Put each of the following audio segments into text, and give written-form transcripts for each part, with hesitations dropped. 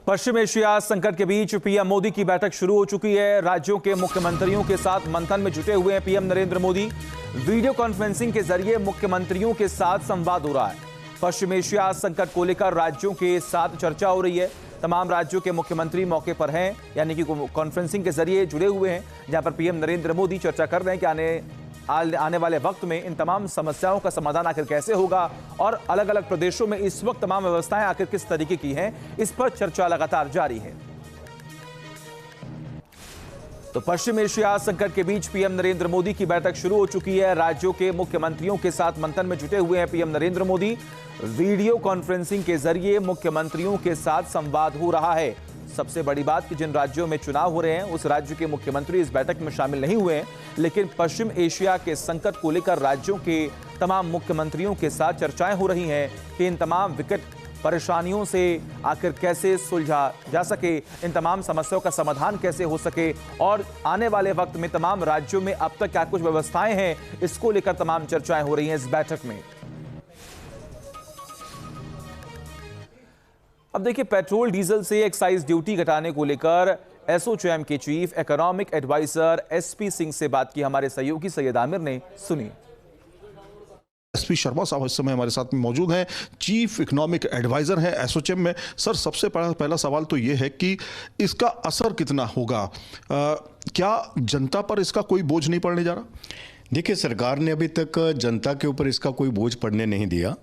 पश्चिम Asia संकट के बीच PM Modi की बैठक शुरू हो चुकी है। राज्यों के मुख्यमंत्रियों के साथ मंथन में जुटे हुए हैं PM Narendra Modi. Video conferencing के जरिए मुख्यमंत्रियों के साथ संवाद हो रहा है। पश्चिम एशिया संकट को लेकर राज्यों के साथ चर्चा हो रही है। तमाम राज्यों के मुख्यमंत्री मौके पर हैं, यानी कि कॉन्फ्रेंसिंग के जरिए जुड़े हुए हैं, जहां पर पीएम नरेंद्र मोदी चर्चा कर रहे हैं कि आने वाले वक्त में इन तमाम समस्याओं का समाधान आखिर कैसे होगा और अलग अलग प्रदेशों में इस वक्त तमाम व्यवस्थाएं आखिर किस तरीके की हैं, इस पर चर्चा लगातार जारी है। तो पश्चिम एशिया संकट के बीच पीएम नरेंद्र मोदी की बैठक शुरू हो चुकी है। राज्यों के मुख्यमंत्रियों के साथ मंथन में जुटे हुए हैं PM Narendra Modi. Video conferencing के जरिए मुख्यमंत्रियों के साथ संवाद हो रहा है। सबसे बड़ी बात कि जिन राज्यों में चुनाव हो रहे हैं उस राज्य के मुख्यमंत्री इस बैठक में शामिल नहीं हुए हैं, लेकिन पश्चिम एशिया के संकट को लेकर राज्यों के तमाम मुख्यमंत्रियों के साथ चर्चाएं हो रही हैं कि इन तमाम विकट परेशानियों से आखिर कैसे सुलझा जा सके, इन तमाम समस्याओं का समाधान कैसे हो सके और आने वाले वक्त में तमाम राज्यों में अब तक क्या कुछ व्यवस्थाएं हैं, इसको लेकर तमाम चर्चाएं हो रही हैं इस बैठक में। अब देखिए, पेट्रोल डीजल से एक्साइज ड्यूटी घटाने को लेकर एसोचैम के chief economic adviser SP Singh से बात की हमारे सहयोगी सैयद आमिर ने। सुनिए। एसपी शर्मा साहब इस समय हमारे साथ में मौजूद हैं, चीफ इकोनॉमिक एडवाइजर हैं एसोचैम में। सर, सबसे पहला सवाल तो ये है कि इसका असर कितना होगा? क्या जनता पर इसका कोई बोझ नहीं पड़ने जा रहा? देखिए, सरकार ने अभी तक जनता के ऊपर इसका कोई बोझ पड़ने नहीं दिया।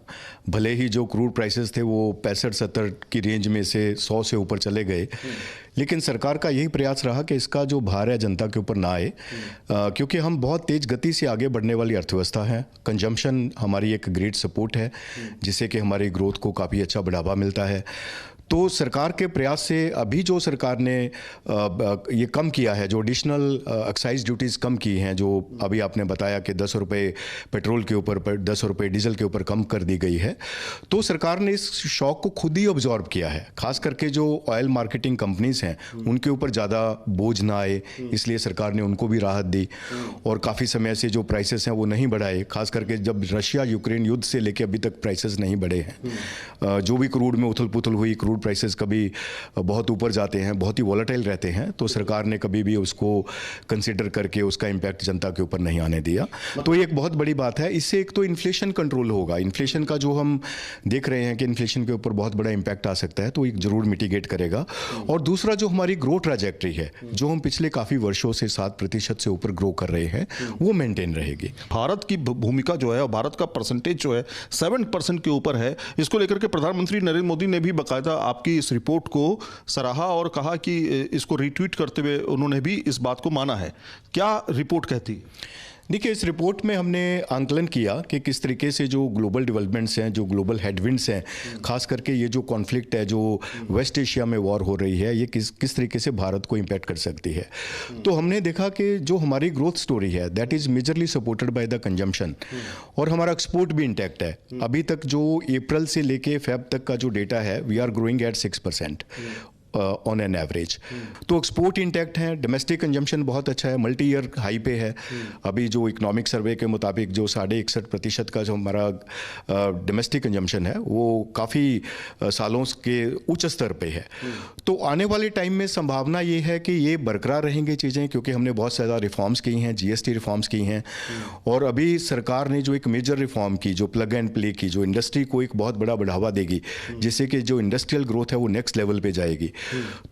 भले ही जो क्रूड प्राइसेस थे वो 65-70 की रेंज में से 100 से ऊपर चले गए, लेकिन सरकार का यही प्रयास रहा कि इसका जो भार है जनता के ऊपर ना आए, क्योंकि हम बहुत तेज़ गति से आगे बढ़ने वाली अर्थव्यवस्था है। कंजम्पशन हमारी एक ग्रेट सपोर्ट है, जिससे कि हमारी ग्रोथ को काफ़ी अच्छा बढ़ावा मिलता है। तो सरकार के प्रयास से अभी जो सरकार ने ये कम किया है, जो एडिशनल एक्साइज ड्यूटीज़ कम की हैं, जो अभी आपने बताया कि 10 रुपये पेट्रोल के ऊपर 10 रुपये डीजल के ऊपर कम कर दी गई है, तो सरकार ने इस शॉक को खुद ही ऑब्जॉर्व किया है। खास करके जो ऑयल मार्केटिंग कंपनीज हैं उनके ऊपर ज़्यादा बोझ ना आए, इसलिए सरकार ने उनको भी राहत दी और काफ़ी समय से जो प्राइसेस हैं वो नहीं बढ़ाए। खास करके जब रशिया यूक्रेन युद्ध से लेकर अभी तक प्राइसेस नहीं बढ़े हैं। जो भी क्रूड में उथल पुथल हुई, क्रूड प्राइसेस कभी बहुत ऊपर जाते हैं, बहुत ही वॉलेटाइल रहते हैं, तो सरकार ने कभी भी उसको कंसिडर करके उसका इम्पैक्ट जनता के ऊपर नहीं आने दिया। तो ये एक बहुत बड़ी बात है। इससे एक तो इन्फ्लेशन कंट्रोल होगा। इन्फ्लेशन का जो हम देख रहे हैं कि इन्फ्लेशन के ऊपर बहुत बड़ा इम्पैक्ट आ सकता है, तो एक जरूर मिटिगेट करेगा। और दूसरा, जो हमारी ग्रोथ ट्रैजेक्टरी है, जो हम पिछले काफ़ी वर्षों से 7% से ऊपर ग्रो कर रहे हैं, वो मेंटेन रहेगी। भारत की भूमिका जो है और भारत का परसेंटेज जो है 7% के ऊपर है। इसको लेकर के प्रधानमंत्री नरेंद्र मोदी ने भी बाकायदा आपकी इस रिपोर्ट को सराहा और कहा कि इसको रिट्वीट करते हुए उन्होंने भी इस बात को माना है। क्या रिपोर्ट कहती? देखिए, इस रिपोर्ट में हमने आंकलन किया कि किस तरीके से जो ग्लोबल डेवलपमेंट्स हैं, जो ग्लोबल हेडविंड्स हैं, खास करके ये जो कॉन्फ्लिक्ट है, जो वेस्ट एशिया में वॉर हो रही है, ये किस तरीके से भारत को इम्पैक्ट कर सकती है। तो हमने देखा कि जो हमारी ग्रोथ स्टोरी है that is majorly supported by the consumption, और हमारा एक्सपोर्ट भी इंटैक्ट है। अभी तक जो अप्रैल से लेके फेब तक का जो डेटा है, we are growing at 6% on an average. तो एक्सपोर्ट इंटैक्ट है, डोमेस्टिक कंजम्पशन बहुत अच्छा है, मल्टी ईयर हाई पे है। अभी जो इकोनॉमिक सर्वे के मुताबिक जो 61.5% का जो हमारा डोमेस्टिक कंजम्पशन है वो काफ़ी सालों के उच्च स्तर पे है। तो आने वाले टाइम में संभावना ये है कि ये बरकरार रहेंगी चीज़ें, क्योंकि हमने बहुत ज़्यादा रिफॉर्म्स की हैं, GST रिफॉर्म्स की हैं, और अभी सरकार ने जो एक मेजर रिफॉर्म की, जो प्लग एंड प्ले की, जो इंडस्ट्री को एक बहुत बड़ा बढ़ावा देगी, जिससे कि जो इंडस्ट्रियल ग्रोथ है वो नेक्स्ट लेवल पे जाएगी।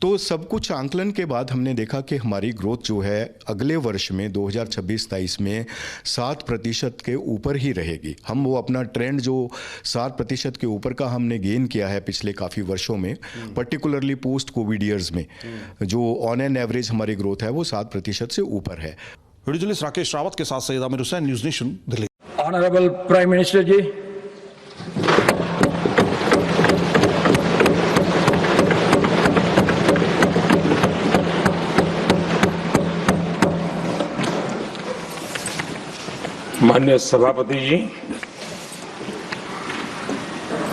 तो सब कुछ आंकलन के बाद हमने देखा कि हमारी ग्रोथ जो है अगले वर्ष में 2026-27 में 7% के ऊपर ही रहेगी। हम वो अपना ट्रेंड जो 7% के ऊपर का हमने गेन किया है पिछले काफ़ी वर्षों में, पर्टिकुलरली पोस्ट कोविड ईयर्स में, जो ऑन एन एवरेज हमारी ग्रोथ है वो 7% से ऊपर है। वीडियो जर्नलिस्ट राकेश रावत के साथ Syed Aamir Hussain, News Nation, Delhi. Honourable prime minister ji, माननीय सभापति जी,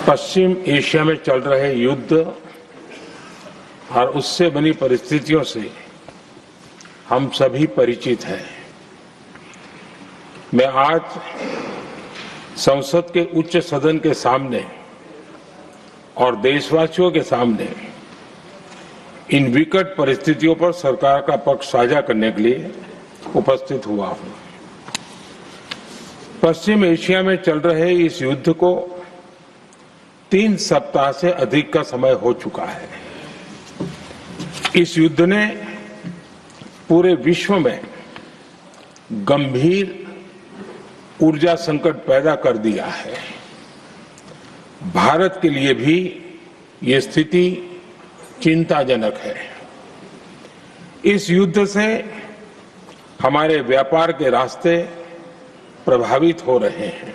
पश्चिम एशिया में चल रहे युद्ध और उससे बनी परिस्थितियों से हम सभी परिचित हैं। मैं आज संसद के उच्च सदन के सामने और देशवासियों के सामने इन विकट परिस्थितियों पर सरकार का पक्ष साझा करने के लिए उपस्थित हुआ हूं। पश्चिम एशिया में चल रहे इस युद्ध को 3 सप्ताह से अधिक का समय हो चुका है। इस युद्ध ने पूरे विश्व में गंभीर ऊर्जा संकट पैदा कर दिया है। भारत के लिए भी ये स्थिति चिंताजनक है। इस युद्ध से हमारे व्यापार के रास्ते प्रभावित हो रहे हैं।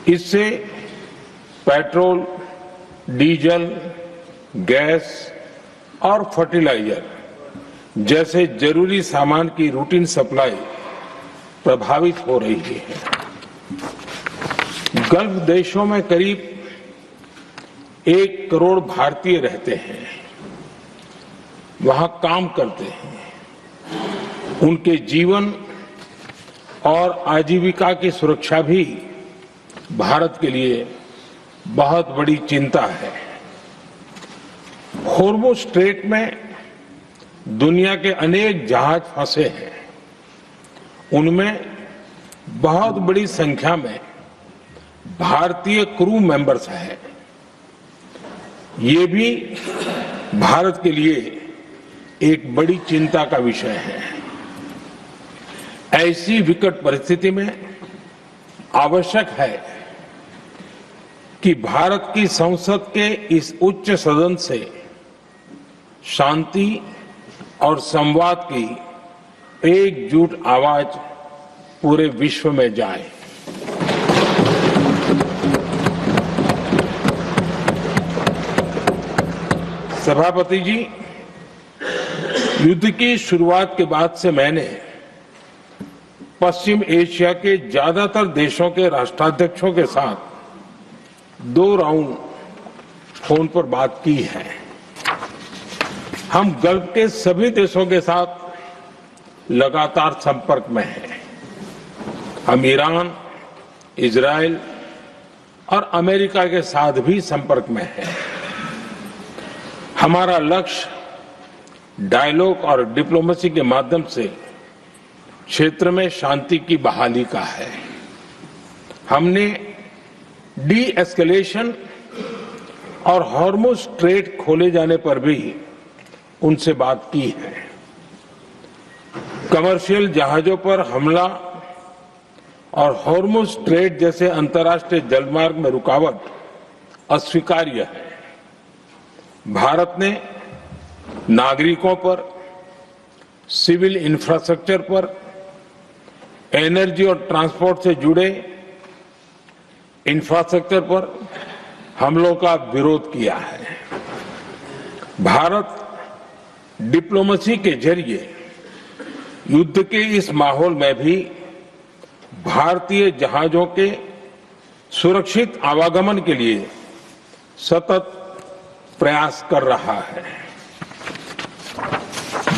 इससे पेट्रोल, डीजल, गैस और फर्टिलाइजर जैसे जरूरी सामान की रूटीन सप्लाई प्रभावित हो रही है। गल्फ देशों में करीब 1 करोड़ भारतीय रहते हैं, वहां काम करते हैं। उनके जीवन और आजीविका की सुरक्षा भी भारत के लिए बहुत बड़ी चिंता है। होर्मुज स्ट्रेट में दुनिया के अनेक जहाज फंसे हैं। उनमें बहुत बड़ी संख्या में भारतीय क्रू मेंबर्स हैं। ये भी भारत के लिए एक बड़ी चिंता का विषय है। ऐसी विकट परिस्थिति में आवश्यक है कि भारत की संसद के इस उच्च सदन से शांति और संवाद की एकजुट आवाज पूरे विश्व में जाए। सभापति जी, युद्ध की शुरुआत के बाद से मैंने पश्चिम एशिया के ज्यादातर देशों के राष्ट्राध्यक्षों के साथ 2 राउंड फोन पर बात की है। हम गल्फ के सभी देशों के साथ लगातार संपर्क में हैं। हम ईरान, इजराइल और अमेरिका के साथ भी संपर्क में हैं। हमारा लक्ष्य डायलॉग और डिप्लोमेसी के माध्यम से क्षेत्र में शांति की बहाली का है। हमने डी एस्केलेशन और हॉर्मुज स्ट्रेट खोले जाने पर भी उनसे बात की है। कमर्शियल जहाजों पर हमला और हॉर्मुज स्ट्रेट जैसे अंतर्राष्ट्रीय जलमार्ग में रुकावट अस्वीकार्य है। भारत ने नागरिकों पर, सिविल इंफ्रास्ट्रक्चर पर, एनर्जी और ट्रांसपोर्ट से जुड़े इंफ्रास्ट्रक्चर पर हमलों का विरोध किया है। भारत डिप्लोमेसी के जरिए युद्ध के इस माहौल में भी भारतीय जहाजों के सुरक्षित आवागमन के लिए सतत प्रयास कर रहा है।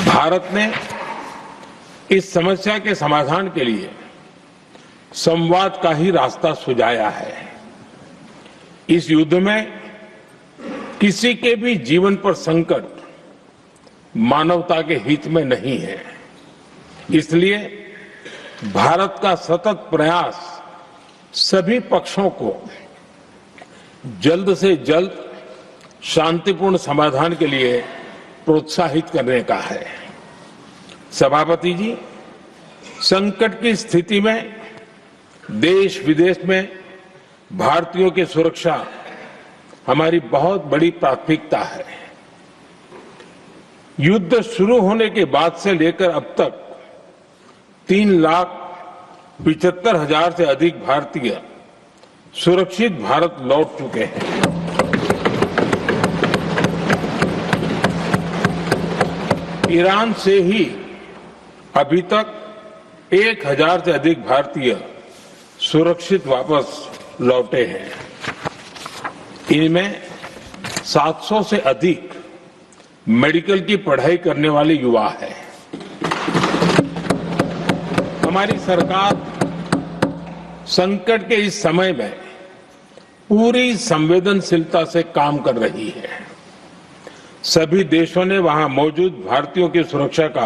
भारत ने इस समस्या के समाधान के लिए संवाद का ही रास्ता सुझाया है। इस युद्ध में किसी के भी जीवन पर संकट मानवता के हित में नहीं है। इसलिए भारत का सतत प्रयास सभी पक्षों को जल्द से जल्द शांतिपूर्ण समाधान के लिए प्रोत्साहित करने का है। सभापति जी, संकट की स्थिति में देश विदेश में भारतीयों की सुरक्षा हमारी बहुत बड़ी प्राथमिकता है। युद्ध शुरू होने के बाद से लेकर अब तक 3,75,000 से अधिक भारतीय सुरक्षित भारत लौट चुके हैं। ईरान से ही अभी तक 1,000 से अधिक भारतीय सुरक्षित वापस लौटे हैं। इनमें 700 से अधिक मेडिकल की पढ़ाई करने वाले युवा हैं। हमारी सरकार संकट के इस समय में पूरी संवेदनशीलता से काम कर रही है। सभी देशों ने वहां मौजूद भारतीयों की सुरक्षा का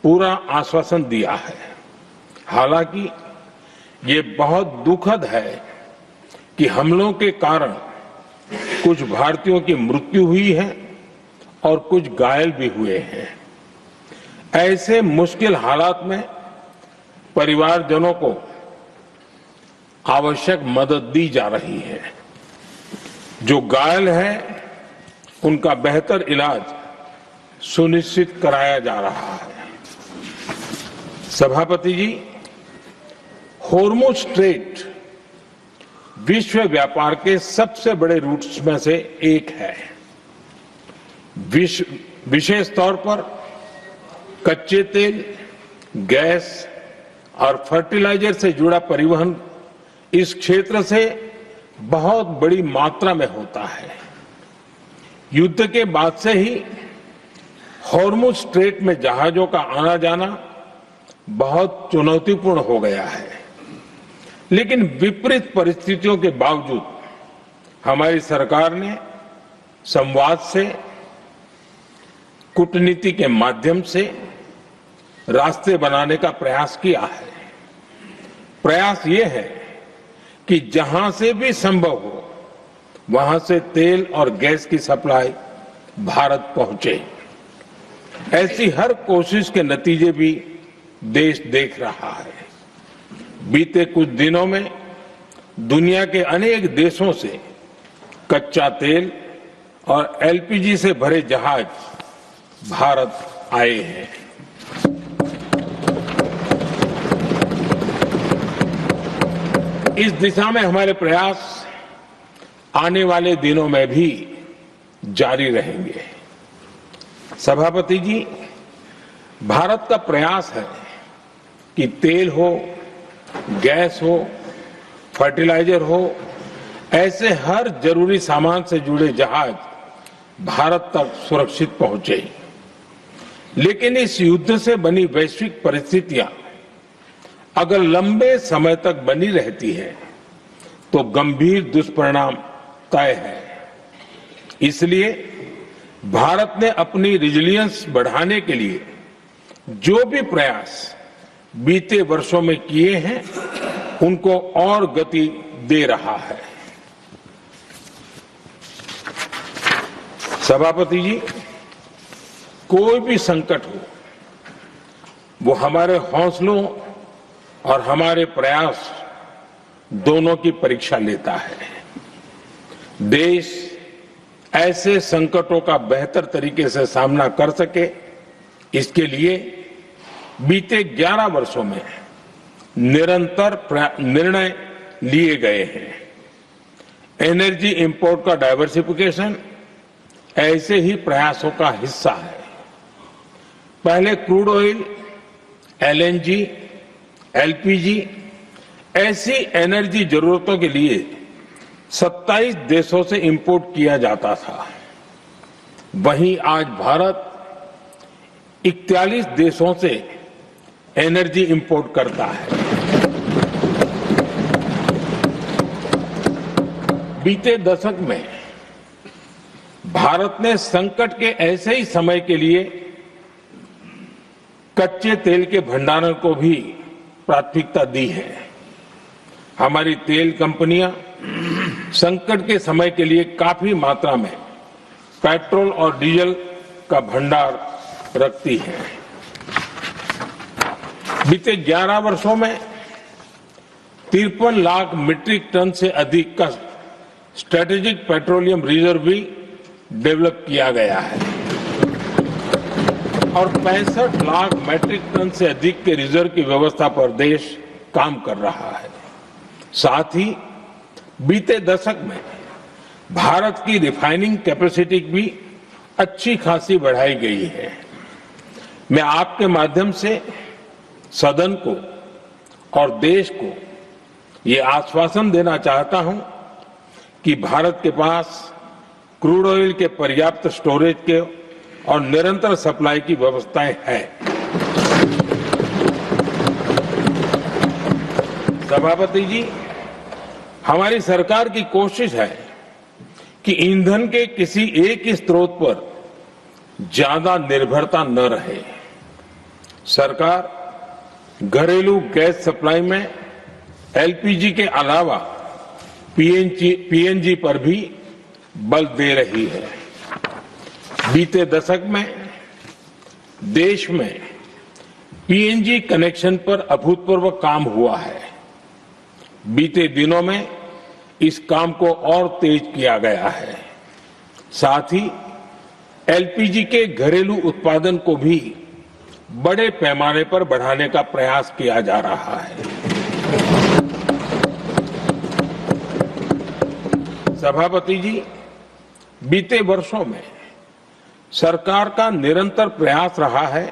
पूरा आश्वासन दिया है। हालांकि ये बहुत दुखद है कि हमलों के कारण कुछ भारतीयों की मृत्यु हुई है और कुछ घायल भी हुए हैं। ऐसे मुश्किल हालात में परिवारजनों को आवश्यक मदद दी जा रही है। जो घायल हैं, उनका बेहतर इलाज सुनिश्चित कराया जा रहा है। सभापति जी, होर्मुज स्ट्रेट विश्व व्यापार के सबसे बड़े रूट्स में से एक है। विशेष तौर पर कच्चे तेल, गैस और फर्टिलाइजर से जुड़ा परिवहन इस क्षेत्र से बहुत बड़ी मात्रा में होता है। युद्ध के बाद से ही होर्मुज स्ट्रेट में जहाजों का आना जाना बहुत चुनौतीपूर्ण हो गया है, लेकिन विपरीत परिस्थितियों के बावजूद हमारी सरकार ने संवाद से, कूटनीति के माध्यम से रास्ते बनाने का प्रयास किया है। प्रयास ये है कि जहां से भी संभव हो वहां से तेल और गैस की सप्लाई भारत पहुंचे। ऐसी हर कोशिश के नतीजे भी देश देख रहा है। बीते कुछ दिनों में दुनिया के अनेक देशों से कच्चा तेल और एलपीजी से भरे जहाज भारत आए हैं। इस दिशा में हमारे प्रयास आने वाले दिनों में भी जारी रहेंगे। सभापति जी, भारत का प्रयास है कि तेल हो, गैस हो, फर्टिलाइजर हो, ऐसे हर जरूरी सामान से जुड़े जहाज भारत तक सुरक्षित पहुंचे। लेकिन इस युद्ध से बनी वैश्विक परिस्थितियां अगर लंबे समय तक बनी रहती है तो गंभीर दुष्परिणाम तय है। इसलिए भारत ने अपनी रेजिलियंस बढ़ाने के लिए जो भी प्रयास बीते वर्षों में किए हैं, उनको और गति दे रहा है। सभापति जी, कोई भी संकट हो, वो हमारे हौसलों और हमारे प्रयास दोनों की परीक्षा लेता है। देश ऐसे संकटों का बेहतर तरीके से सामना कर सके, इसके लिए बीते 11 वर्षों में निरंतर निर्णय लिए गए हैं। एनर्जी इंपोर्ट का डाइवर्सिफिकेशन ऐसे ही प्रयासों का हिस्सा है। पहले क्रूड ऑयल, एलएनजी, एलपीजी ऐसी एनर्जी जरूरतों के लिए 27 देशों से इंपोर्ट किया जाता था। वहीं आज भारत 41 देशों से एनर्जी इंपोर्ट करता है। बीते दशक में भारत ने संकट के ऐसे ही समय के लिए कच्चे तेल के भंडारण को भी प्राथमिकता दी है। हमारी तेल कंपनियां संकट के समय के लिए काफी मात्रा में पेट्रोल और डीजल का भंडार रखती है। बीते 11 वर्षों में 53 लाख मीट्रिक टन से अधिक का स्ट्रेटेजिक पेट्रोलियम रिजर्व भी डेवलप किया गया है और 65 लाख मीट्रिक टन से अधिक के रिजर्व की व्यवस्था पर देश काम कर रहा है। साथ ही बीते दशक में भारत की रिफाइनिंग कैपेसिटी भी अच्छी खासी बढ़ाई गई है। मैं आपके माध्यम से सदन को और देश को ये आश्वासन देना चाहता हूं कि भारत के पास क्रूड ऑयल के पर्याप्त स्टोरेज के और निरंतर सप्लाई की व्यवस्थाएं हैं। सभापति जी, हमारी सरकार की कोशिश है कि ईंधन के किसी एक ही स्रोत पर ज्यादा निर्भरता न रहे। सरकार घरेलू गैस सप्लाई में एलपीजी के अलावा पीएनजी पर भी बल दे रही है। बीते दशक में देश में पीएनजी कनेक्शन पर अभूतपूर्व काम हुआ है। बीते दिनों में इस काम को और तेज किया गया है। साथ ही एलपीजी के घरेलू उत्पादन को भी बड़े पैमाने पर बढ़ाने का प्रयास किया जा रहा है। सभापति जी, बीते वर्षों में सरकार का निरंतर प्रयास रहा है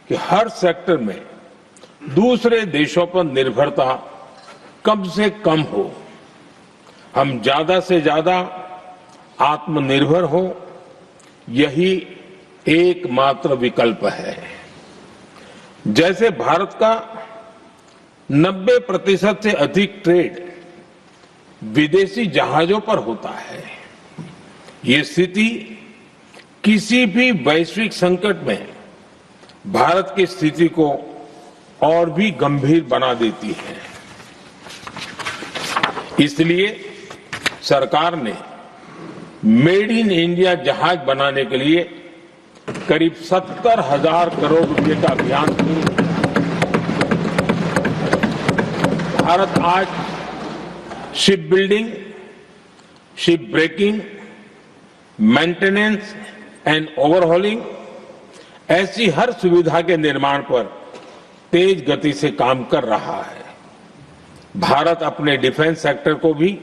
कि हर सेक्टर में दूसरे देशों पर निर्भरता कम से कम हो, हम ज्यादा से ज्यादा आत्मनिर्भर हो, यही एकमात्र विकल्प है। जैसे भारत का 90% से अधिक ट्रेड विदेशी जहाजों पर होता है, ये स्थिति किसी भी वैश्विक संकट में भारत की स्थिति को और भी गंभीर बना देती है। इसलिए सरकार ने मेड इन इंडिया जहाज बनाने के लिए करीब 70,000 करोड़ रुपए का अभियान शुरू किया। भारत आज ship building, ship breaking, maintenance and overhauling ऐसी हर सुविधा के निर्माण पर तेज गति से काम कर रहा है। भारत अपने डिफेंस सेक्टर को भी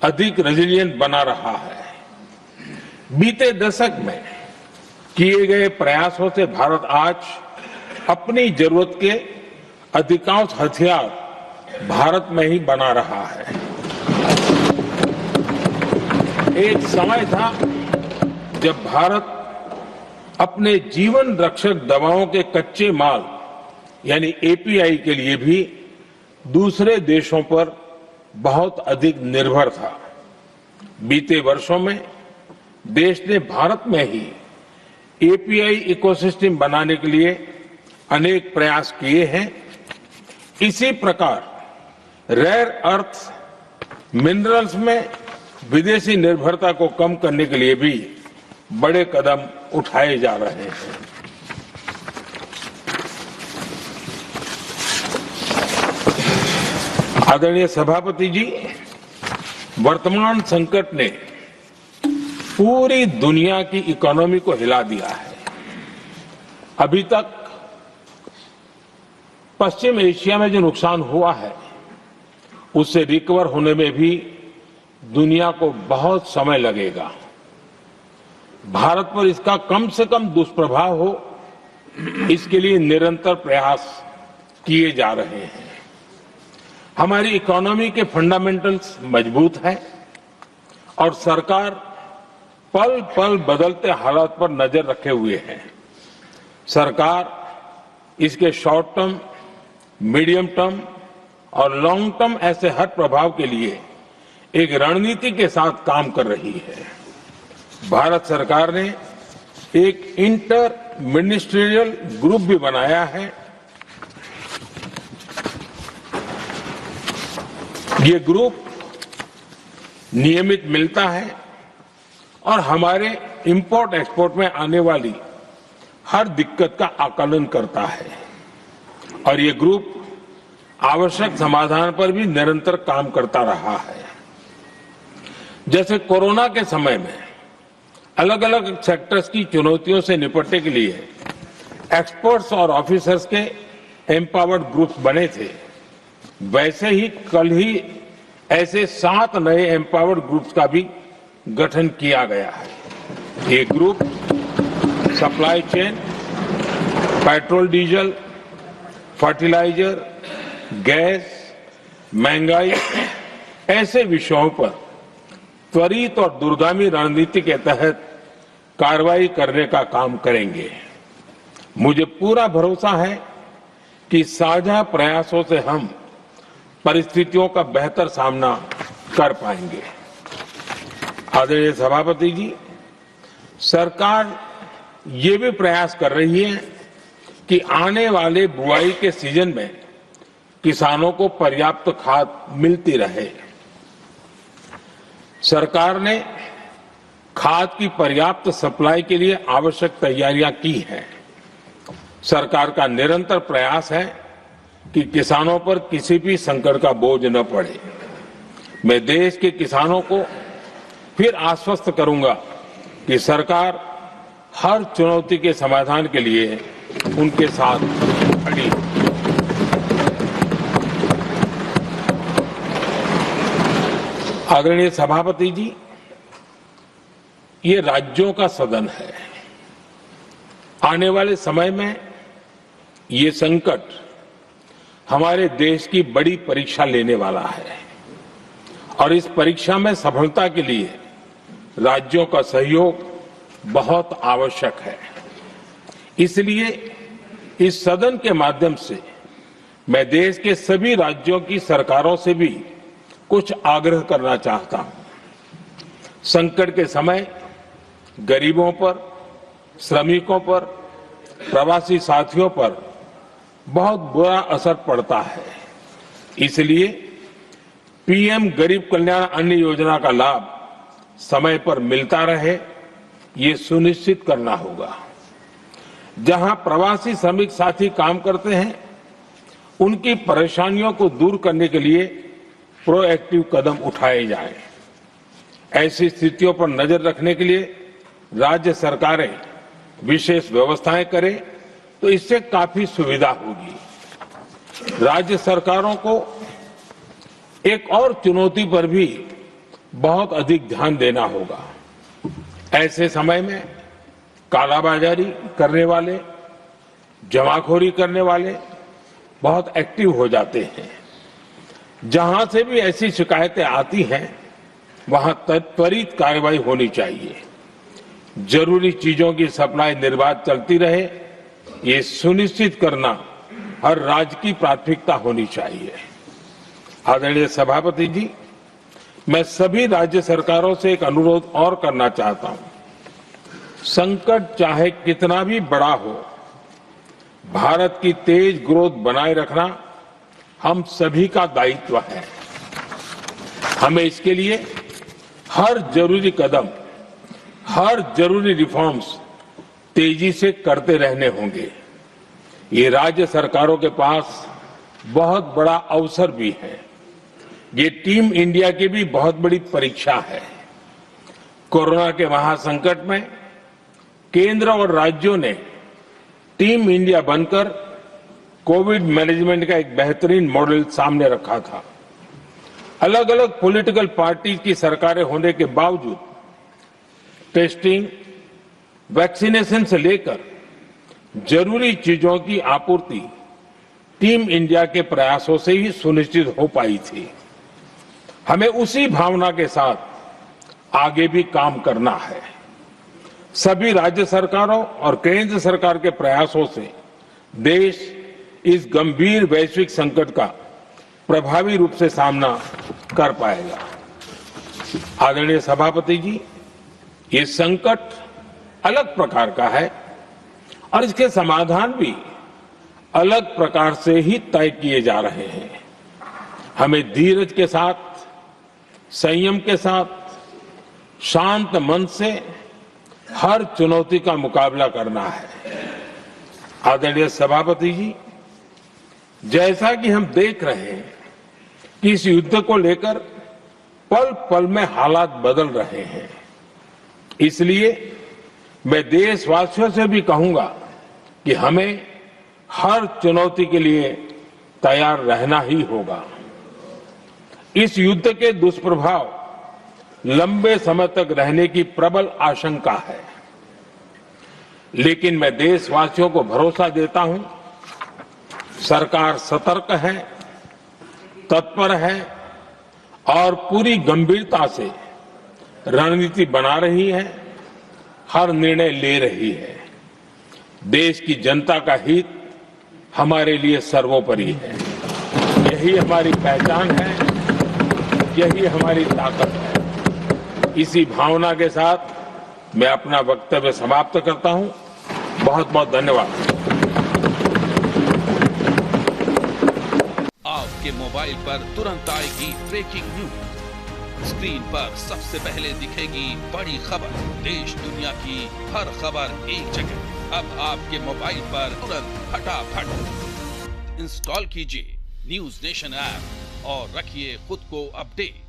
अधिक रेजिलिएंट बना रहा है। बीते दशक में किए गए प्रयासों से भारत आज अपनी जरूरत के अधिकांश हथियार भारत में ही बना रहा है। एक समय था जब भारत अपने जीवन रक्षक दवाओं के कच्चे माल यानी एपीआई के लिए भी दूसरे देशों पर बहुत अधिक निर्भर था। बीते वर्षों में देश ने भारत में ही एपीआई इकोसिस्टम बनाने के लिए अनेक प्रयास किए हैं। इसी प्रकार रेयर अर्थ मिनरल्स में विदेशी निर्भरता को कम करने के लिए भी बड़े कदम उठाए जा रहे हैं। आदरणीय सभापति जी, वर्तमान संकट ने पूरी दुनिया की इकोनॉमी को हिला दिया है। अभी तक पश्चिम एशिया में जो नुकसान हुआ है उससे रिकवर होने में भी दुनिया को बहुत समय लगेगा। भारत पर इसका कम से कम दुष्प्रभाव हो, इसके लिए निरंतर प्रयास किए जा रहे हैं। हमारी इकोनॉमी के फंडामेंटल्स मजबूत हैं और सरकार पल पल बदलते हालात पर नजर रखे हुए है। सरकार इसके शॉर्ट टर्म, मीडियम टर्म और लॉन्ग टर्म ऐसे हर प्रभाव के लिए एक रणनीति के साथ काम कर रही है। भारत सरकार ने एक इंटर मिनिस्ट्रियल ग्रुप भी बनाया है। ये ग्रुप नियमित मिलता है और हमारे इंपोर्ट एक्सपोर्ट में आने वाली हर दिक्कत का आकलन करता है और ये ग्रुप आवश्यक समाधान पर भी निरंतर काम करता रहा है। जैसे कोरोना के समय में अलग अलग सेक्टर्स की चुनौतियों से निपटने के लिए एक्सपर्ट्स और ऑफिसर्स के एम्पावर्ड ग्रुप्स बने थे, वैसे ही कल ही ऐसे 7 नए एम्पावर्ड ग्रुप्स का भी गठन किया गया है। ये group supply chain, petrol diesel, fertiliser, gas, महंगाई ऐसे विषयों पर त्वरित और दूरगामी रणनीति के तहत कार्रवाई करने का काम करेंगे। मुझे पूरा भरोसा है कि साझा प्रयासों से हम परिस्थितियों का बेहतर सामना कर पाएंगे। आदरणीय सभापति जी, सरकार ये भी प्रयास कर रही है कि आने वाले बुआई के सीजन में किसानों को पर्याप्त खाद मिलती रहे। सरकार ने खाद की पर्याप्त सप्लाई के लिए आवश्यक तैयारियां की हैं। सरकार का निरंतर प्रयास है कि किसानों पर किसी भी संकट का बोझ न पड़े। मैं देश के किसानों को फिर आश्वस्त करूंगा कि सरकार हर चुनौती के समाधान के लिए उनके साथ खड़ी है। आदरणीय सभापति जी, ये राज्यों का सदन है। आने वाले समय में ये संकट हमारे देश की बड़ी परीक्षा लेने वाला है और इस परीक्षा में सफलता के लिए राज्यों का सहयोग बहुत आवश्यक है। इसलिए इस सदन के माध्यम से मैं देश के सभी राज्यों की सरकारों से भी कुछ आग्रह करना चाहता हूं। संकट के समय गरीबों पर, श्रमिकों पर, प्रवासी साथियों पर बहुत बुरा असर पड़ता है। इसलिए पीएम गरीब कल्याण अन्न योजना का लाभ समय पर मिलता रहे, ये सुनिश्चित करना होगा। जहां प्रवासी श्रमिक साथी काम करते हैं, उनकी परेशानियों को दूर करने के लिए प्रोएक्टिव कदम उठाए जाएं। ऐसी स्थितियों पर नजर रखने के लिए राज्य सरकारें विशेष व्यवस्थाएं करें तो इससे काफी सुविधा होगी। राज्य सरकारों को एक और चुनौती पर भी बहुत अधिक ध्यान देना होगा। ऐसे समय में कालाबाजारी करने वाले, जमाखोरी करने वाले बहुत एक्टिव हो जाते हैं। जहां से भी ऐसी शिकायतें आती हैं, वहां त्वरित कार्रवाई होनी चाहिए। जरूरी चीजों की सप्लाई निर्बाध चलती रहे, ये सुनिश्चित करना हर राज्य की प्राथमिकता होनी चाहिए। आदरणीय सभापति जी, मैं सभी राज्य सरकारों से एक अनुरोध और करना चाहता हूं। संकट चाहे कितना भी बड़ा हो, भारत की तेज ग्रोथ बनाए रखना हम सभी का दायित्व है। हमें इसके लिए हर जरूरी कदम, हर जरूरी रिफॉर्म्स तेजी से करते रहने होंगे। ये राज्य सरकारों के पास बहुत बड़ा अवसर भी है। ये टीम इंडिया की भी बहुत बड़ी परीक्षा है। कोरोना के महासंकट में केंद्र और राज्यों ने टीम इंडिया बनकर कोविड मैनेजमेंट का एक बेहतरीन मॉडल सामने रखा था। अलग अलग पॉलिटिकल पार्टी की सरकारें होने के बावजूद टेस्टिंग, वैक्सीनेशन से लेकर जरूरी चीजों की आपूर्ति टीम इंडिया के प्रयासों से ही सुनिश्चित हो पाई थी। हमें उसी भावना के साथ आगे भी काम करना है। सभी राज्य सरकारों और केंद्र सरकार के प्रयासों से देश इस गंभीर वैश्विक संकट का प्रभावी रूप से सामना कर पाएगा। आदरणीय सभापति जी, ये संकट अलग प्रकार का है और इसके समाधान भी अलग प्रकार से ही तय किए जा रहे हैं। हमें धीरज के साथ, संयम के साथ, शांत मन से हर चुनौती का मुकाबला करना है। आदरणीय सभापति जी, जैसा कि हम देख रहे हैं कि इस युद्ध को लेकर पल पल में हालात बदल रहे हैं, इसलिए मैं देशवासियों से भी कहूंगा कि हमें हर चुनौती के लिए तैयार रहना ही होगा। इस युद्ध के दुष्प्रभाव लंबे समय तक रहने की प्रबल आशंका है, लेकिन मैं देशवासियों को भरोसा देता हूं, सरकार सतर्क है, तत्पर है और पूरी गंभीरता से रणनीति बना रही है, हर निर्णय ले रही है। देश की जनता का हित हमारे लिए सर्वोपरि है। यही हमारी पहचान है, यही हमारी ताकत है। इसी भावना के साथ मैं अपना वक्तव्य समाप्त करता हूं। बहुत बहुत धन्यवाद। आपके मोबाइल पर तुरंत आएगी ब्रेकिंग न्यूज। स्क्रीन पर सबसे पहले दिखेगी बड़ी खबर। देश दुनिया की हर खबर एक जगह। अब आपके मोबाइल पर तुरंत फटाफट इंस्टॉल कीजिए न्यूज नेशन ऐप और रखिए खुद को अपडेट।